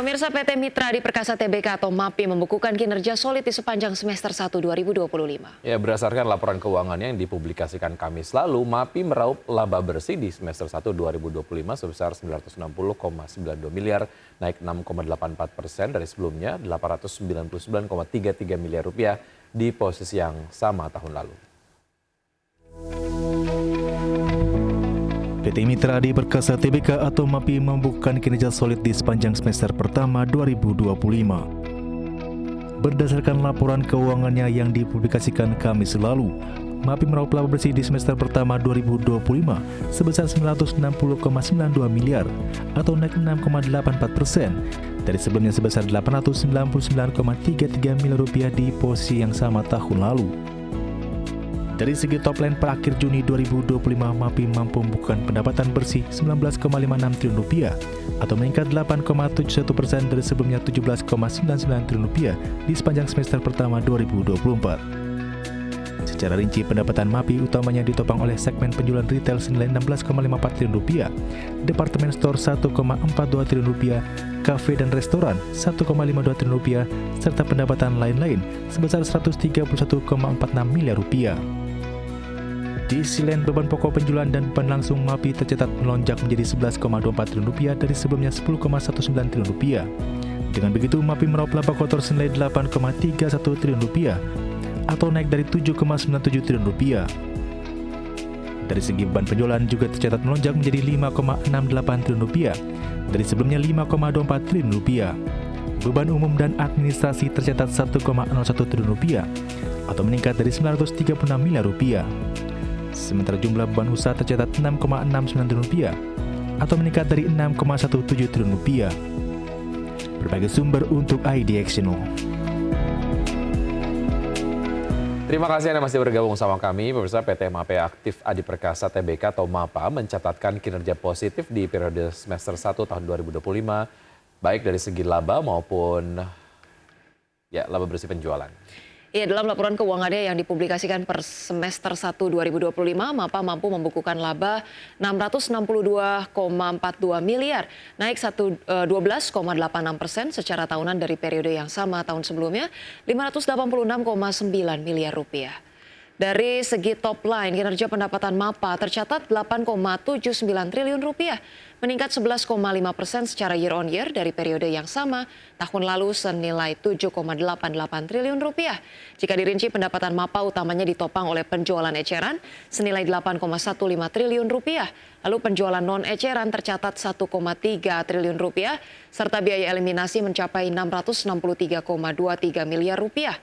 Pemirsa, PT Mitra Adi Perkasa Tbk atau MAPI membukukan kinerja solid di sepanjang semester 1 2025. Ya, berdasarkan laporan keuangannya yang dipublikasikan Kamis lalu, MAPI meraup laba bersih di semester 1 2025 sebesar 960,92 miliar, naik 6,84% dari sebelumnya 899,33 miliar rupiah di posisi yang sama tahun lalu. PT Mitra Adi Perkasa Tbk atau MAPI membukukan kinerja solid di sepanjang semester pertama 2025. Berdasarkan laporan keuangannya yang dipublikasikan Kamis lalu, MAPI meraup laba bersih di semester pertama 2025 sebesar 960,92 miliar atau naik 6,84% dari sebelumnya sebesar 899,33 miliar rupiah di posisi yang sama tahun lalu. Dari segi top line per akhir Juni 2025, MAPI mampu membukukan pendapatan bersih 19,56 triliun rupiah atau meningkat 8,71% dari sebelumnya 17,99 triliun rupiah di sepanjang semester pertama 2024. Secara rinci, pendapatan MAPI utamanya ditopang oleh segmen penjualan retail senilai 16,54 triliun rupiah, departemen store 1,42 triliun rupiah, kafe dan restoran 1,52 triliun rupiah, serta pendapatan lain-lain sebesar 131,46 miliar rupiah. Di sisi lain, beban pokok penjualan dan beban langsung MAPI tercatat melonjak menjadi 11,24 triliun rupiah dari sebelumnya 10,19 triliun rupiah. Dengan begitu, MAPI meraup laba kotor senilai 8,31 triliun rupiah atau naik dari 7,97 triliun rupiah. Dari segi beban penjualan juga tercatat melonjak menjadi 5,68 triliun rupiah dari sebelumnya 5,24 triliun rupiah. Beban umum dan administrasi tercatat 1,01 triliun rupiah atau meningkat dari 936 miliar rupiah. Sementara jumlah beban usaha tercatat 6,69 triliun rupiah atau meningkat dari 6,17 triliun rupiah. Berbagai sumber untuk IDXNO. Terima kasih Anda masih bergabung sama kami. Pemirsa, PT MAPI Aktif Adi Perkasa Tbk atau MAPA mencatatkan kinerja positif di periode semester 1 tahun 2025, baik dari segi laba maupun laba bersih penjualan. Ya, dalam laporan keuangannya yang dipublikasikan per semester 1 2025, MAPA mampu membukukan laba 662,42 miliar, naik 12,86% secara tahunan dari periode yang sama tahun sebelumnya, 586,9 miliar rupiah. Dari segi top line, kinerja pendapatan MAPA tercatat 8,79 triliun rupiah, meningkat 11,5% secara year on year dari periode yang sama tahun lalu senilai 7,88 triliun rupiah. Jika dirinci, pendapatan MAPA utamanya ditopang oleh penjualan eceran senilai 8,15 triliun rupiah, lalu penjualan non eceran tercatat 1,3 triliun rupiah, serta biaya eliminasi mencapai 663,23 miliar rupiah.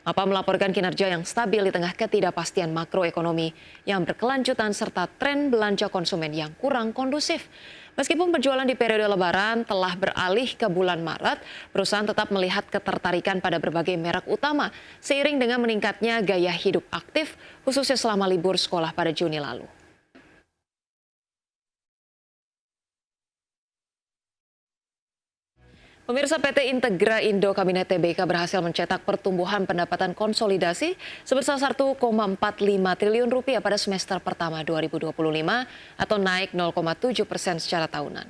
MAPA melaporkan kinerja yang stabil di tengah ketidakpastian makroekonomi yang berkelanjutan serta tren belanja konsumen yang kurang kondusif. Meskipun penjualan di periode Lebaran telah beralih ke bulan Maret, perusahaan tetap melihat ketertarikan pada berbagai merek utama seiring dengan meningkatnya gaya hidup aktif, khususnya selama libur sekolah pada Juni lalu. Pemirsa, PT Integra Indo Kabinet Tbk berhasil mencetak pertumbuhan pendapatan konsolidasi sebesar 1,45 triliun rupiah pada semester pertama 2025 atau naik 0,7% secara tahunan.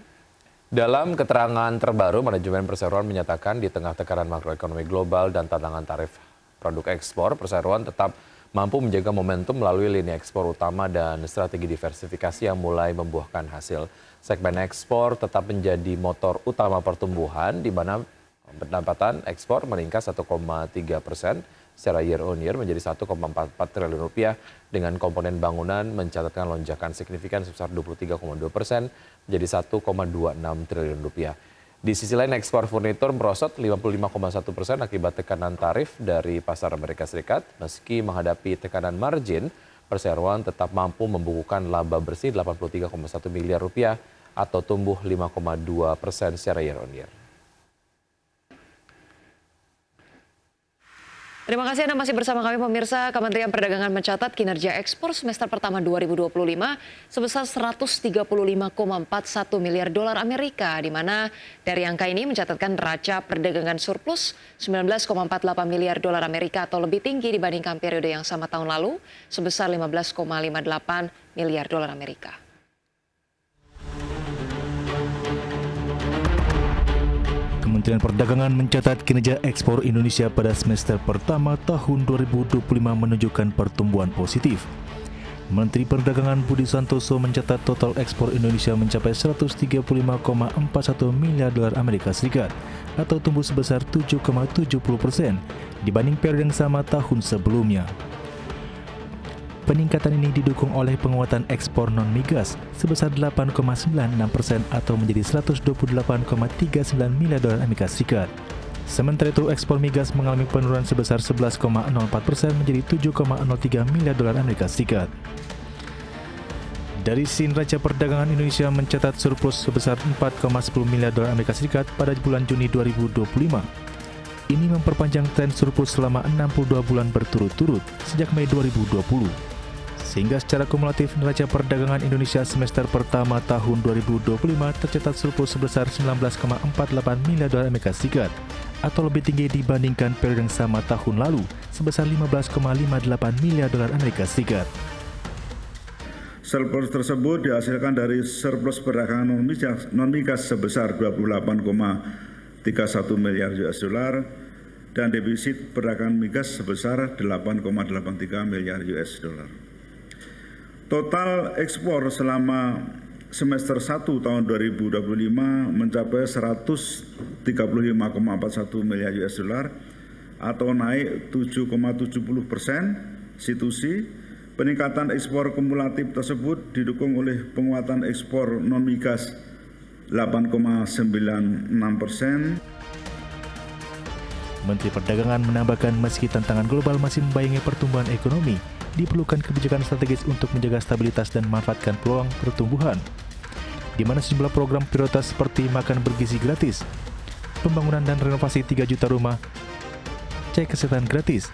Dalam keterangan terbaru, manajemen perseroan menyatakan di tengah tekanan makroekonomi global dan tantangan tarif produk ekspor, perseroan tetap mampu menjaga momentum melalui lini ekspor utama dan strategi diversifikasi yang mulai membuahkan hasil. Segmen ekspor tetap menjadi motor utama pertumbuhan, di mana pendapatan ekspor meningkat 1,3% secara year on year menjadi 1,44 triliun rupiah, dengan komponen bangunan mencatatkan lonjakan signifikan sebesar 23,2% menjadi 1,26 triliun rupiah. Di sisi lain, ekspor furnitur merosot 55,1% akibat tekanan tarif dari pasar Amerika Serikat. Meski menghadapi tekanan margin, perseroan tetap mampu membukukan laba bersih 83,1 miliar rupiah atau tumbuh 5,2% secara year on year. Terima kasih Anda masih bersama kami, pemirsa. Kementerian Perdagangan mencatat kinerja ekspor semester pertama 2025 sebesar 135,41 miliar dolar Amerika, di mana dari angka ini mencatatkan neraca perdagangan surplus 19,48 miliar dolar Amerika atau lebih tinggi dibandingkan periode yang sama tahun lalu sebesar 15,58 miliar dolar Amerika. Kementerian Perdagangan mencatat kinerja ekspor Indonesia pada semester pertama tahun 2025 menunjukkan pertumbuhan positif. Menteri Perdagangan Budi Santoso mencatat total ekspor Indonesia mencapai 135,41 miliar dolar Amerika Serikat atau tumbuh sebesar 7,70% dibanding periode yang sama tahun sebelumnya. Peningkatan ini didukung oleh penguatan ekspor non-migas sebesar 8,96% atau menjadi 128,39 miliar dolar Amerika Serikat. Sementara itu ekspor migas mengalami penurunan sebesar 11,04% menjadi 7,03 miliar dolar Amerika Serikat. Dari sisi neraca perdagangan, Indonesia mencatat surplus sebesar 4,10 miliar dolar Amerika Serikat pada bulan Juni 2025. Ini memperpanjang tren surplus selama 62 bulan berturut-turut sejak Mei 2020. Sehingga secara kumulatif neraca perdagangan Indonesia semester pertama tahun 2025 tercatat surplus sebesar 19,48 miliar dolar Amerika Serikat atau lebih tinggi dibandingkan periode yang sama tahun lalu sebesar 15,58 miliar dolar Amerika Serikat. Surplus tersebut dihasilkan dari surplus perdagangan non-migas sebesar 28,31 miliar US dollar dan defisit perdagangan migas sebesar 8,83 miliar US dollar. Total ekspor selama semester 1 tahun 2025 mencapai 135,41 miliar US dollar atau naik 7,70%. Situsi peningkatan ekspor kumulatif tersebut didukung oleh penguatan ekspor non-migas 8,96%. Menteri Perdagangan menambahkan meski tantangan global masih membayangi pertumbuhan ekonomi, diperlukan kebijakan strategis untuk menjaga stabilitas dan memanfaatkan peluang pertumbuhan, di mana sejumlah program prioritas seperti makan bergizi gratis, pembangunan dan renovasi 3 juta rumah, cek kesehatan gratis,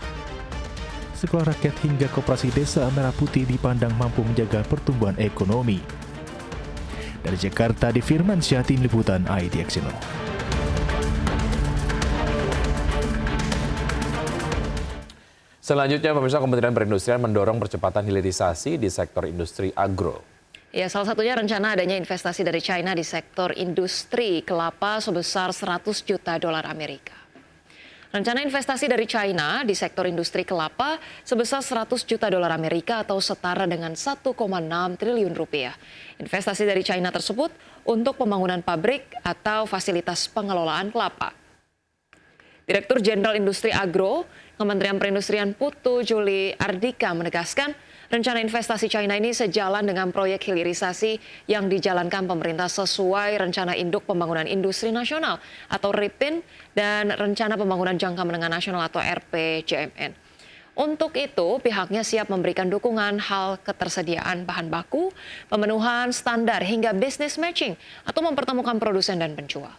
sekolah rakyat hingga koperasi desa Merah Putih dipandang mampu menjaga pertumbuhan ekonomi. Dari Jakarta, di Firmansyah, Tim Liputan IDX Channel. Selanjutnya, pemirsa, Kementerian Perindustrian mendorong percepatan hilirisasi di sektor industri agro. Ya, salah satunya rencana adanya investasi dari China di sektor industri kelapa sebesar 100 juta dolar Amerika. Rencana investasi dari China di sektor industri kelapa sebesar 100 juta dolar Amerika atau setara dengan 1,6 triliun rupiah. Investasi dari China tersebut untuk pembangunan pabrik atau fasilitas pengelolaan kelapa. Direktur Jenderal Industri Agro, Kementerian Perindustrian Putu Juli Ardika menegaskan rencana investasi China ini sejalan dengan proyek hilirisasi yang dijalankan pemerintah sesuai Rencana Induk Pembangunan Industri Nasional atau RIPIN dan Rencana Pembangunan Jangka Menengah Nasional atau RPJMN. Untuk itu, pihaknya siap memberikan dukungan hal ketersediaan bahan baku, pemenuhan standar hingga business matching atau mempertemukan produsen dan penjual.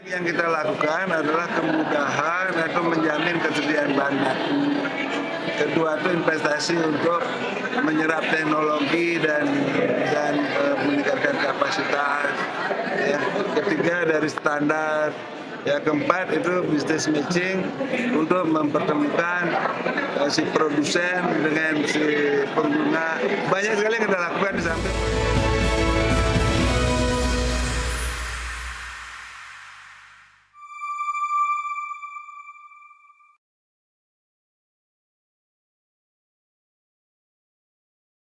Yang kita lakukan adalah kemudahan atau menjamin ketersediaan bahan baku. Kedua itu investasi untuk menyerap teknologi dan meningkatkan kapasitas. Ya. Ketiga dari standar. Ya, keempat itu business matching untuk mempertemukan si produsen dengan si pengguna. Banyak sekali yang kita lakukan di samping.